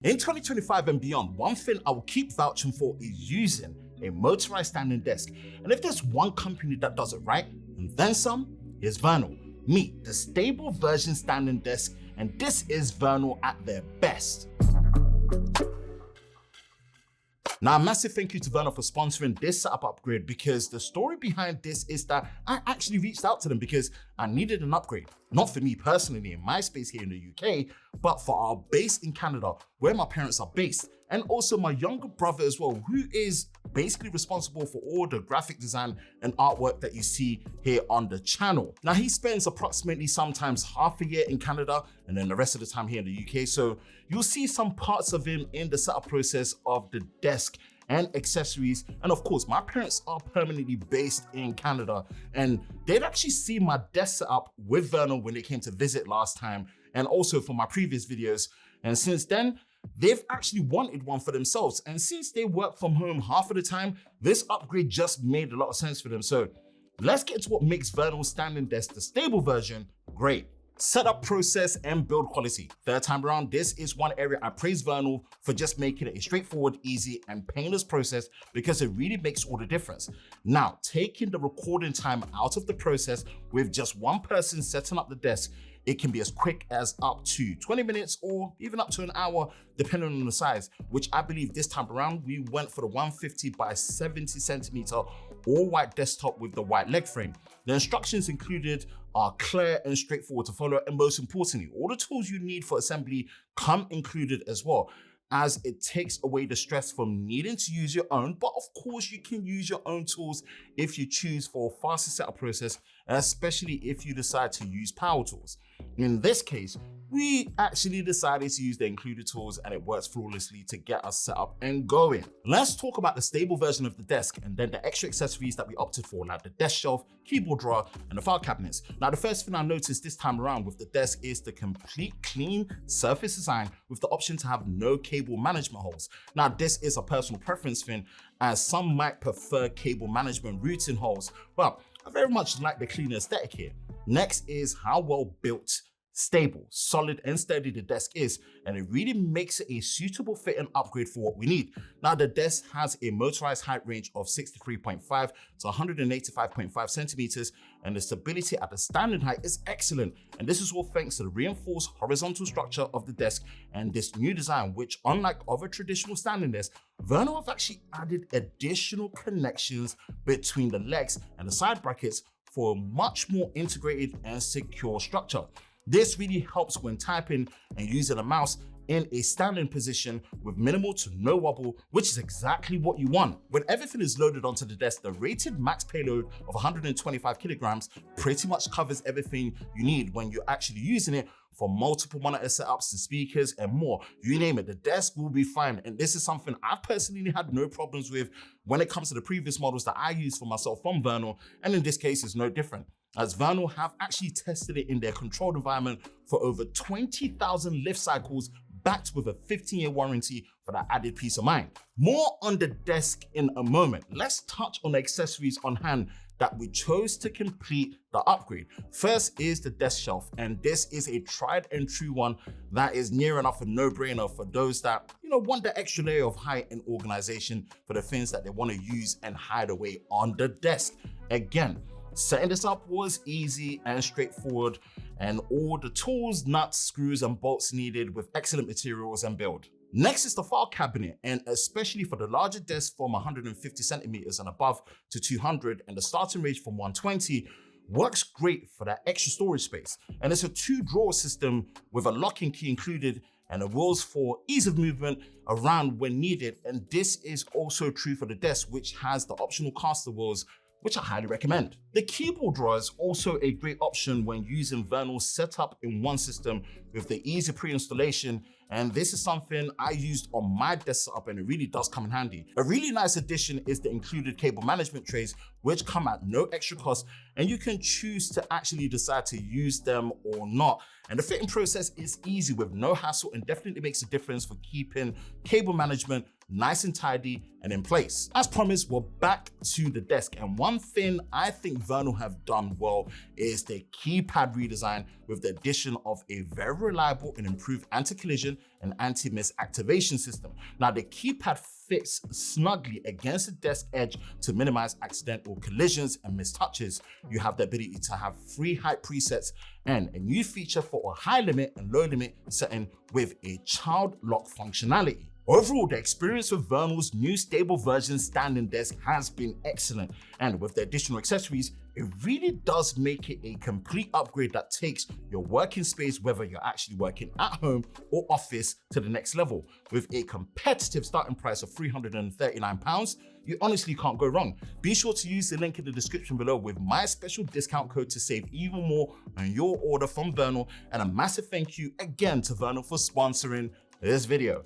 In 2025 and beyond, one thing I will keep vouching for is using a motorized standing desk. And if there's one company that does it right, and then some, here's Vernal. Meet the stable version standing desk, and this is Vernal at their best. Now, a massive thank you to Vernal for sponsoring this setup upgrade, because the story behind this is that I actually reached out to them because I needed an upgrade. Not for me personally in my space here in the UK, but for our base in Canada, where my parents are based, and also my younger brother as well, who is basically responsible for all the graphic design and artwork that you see here on the channel. Now, he spends approximately sometimes half a year in Canada and then the rest of the time here in the UK. So you'll see some parts of him in the setup process of the desk and accessories. And of course, my parents are permanently based in Canada, and they'd actually seen my desk setup with Vernal when they came to visit last time, and also for my previous videos. And since then, they've actually wanted one for themselves. And since they work from home half of the time, this upgrade just made a lot of sense for them. So let's get to what makes Vernal's standing desk, the stable version, great. Setup process and build quality. Third time around, this is one area I praise Vernal for just making it a straightforward, easy, and painless process, because it really makes all the difference. Now, taking the recording time out of the process with just one person setting up the desk, it can be as quick as up to 20 minutes or even up to an hour, depending on the size, which I believe this time around, we went for the 150 by 70 centimeter all white desktop with the white leg frame. The instructions included are clear and straightforward to follow, and most importantly, all the tools you need for assembly come included as well, as it takes away the stress from needing to use your own. But of course, you can use your own tools if you choose for a faster setup process, especially if you decide to use power tools. In this case, we actually decided to use the included tools, and it works flawlessly to get us set up and going. Let's talk about the stable version of the desk and then the extra accessories that we opted for, like the desk shelf, keyboard drawer, and the file cabinets. Now, the first thing I noticed this time around with the desk is the complete clean surface design with the option to have no cable management holes. Now, this is a personal preference thing, as some might prefer cable management routing holes. Well, I very much like the clean aesthetic here. Next is how well built, stable, solid, and steady the desk is, and it really makes it a suitable fit and upgrade for what we need. Now, the desk has a motorized height range of 63.5 to 185.5 centimeters, and the stability at the standing height is excellent. And this is all thanks to the reinforced horizontal structure of the desk and this new design, which, unlike other traditional standing desks, Vernal have actually added additional connections between the legs and the side brackets for a much more integrated and secure structure. This really helps when typing and using a mouse in a standing position with minimal to no wobble, which is exactly what you want. When everything is loaded onto the desk, the rated max payload of 125 kilograms pretty much covers everything you need when you're actually using it for multiple monitor setups to speakers and more. You name it, the desk will be fine. And this is something I've personally had no problems with when it comes to the previous models that I use for myself from Vernal, and in this case, it's no different, as Vernal have actually tested it in their controlled environment for over 20,000 lift cycles, backed with a 15-year warranty for that added peace of mind. More on the desk in a moment. Let's touch on the accessories on hand that we chose to complete the upgrade. First is the desk shelf, and this is a tried and true one that is near enough a no-brainer for those that want the extra layer of height and organization for the things that they want to use and hide away on the desk. Again, setting this up was easy and straightforward, and all the tools, nuts, screws, and bolts needed with excellent materials and build. Next is the file cabinet, and especially for the larger desk from 150 centimeters and above to 200, and the starting range from 120, works great for that extra storage space. And it's a 2-drawer system with a locking key included, and the wheels for ease of movement around when needed. And this is also true for the desk, which has the optional caster wheels, which I highly recommend. The keyboard drawer is also a great option when using Vernal's setup in one system with the easy pre-installation, and this is something I used on my desk setup, and it really does come in handy. A really nice addition is the included cable management trays, which come at no extra cost, and you can choose to actually decide to use them or not. And the fitting process is easy with no hassle, and definitely makes a difference for keeping cable management nice and tidy and in place. As promised, we're back to the desk, and one thing I think Vernal have done well is the keypad redesign with the addition of a very reliable and improved anti-collision and anti-miss activation system. Now, the keypad fits snugly against the desk edge to minimize accidental collisions and missed touches. You have the ability to have 3 height presets and a new feature for a high limit and low limit setting with a child lock functionality. Overall, the experience with Vernal's new stable version standing desk has been excellent, and with the additional accessories, it really does make it a complete upgrade that takes your working space, whether you're actually working at home or office, to the next level. With a competitive starting price of £339, you honestly can't go wrong. Be sure to use the link in the description below with my special discount code to save even more on your order from Vernal, and a massive thank you again to Vernal for sponsoring this video.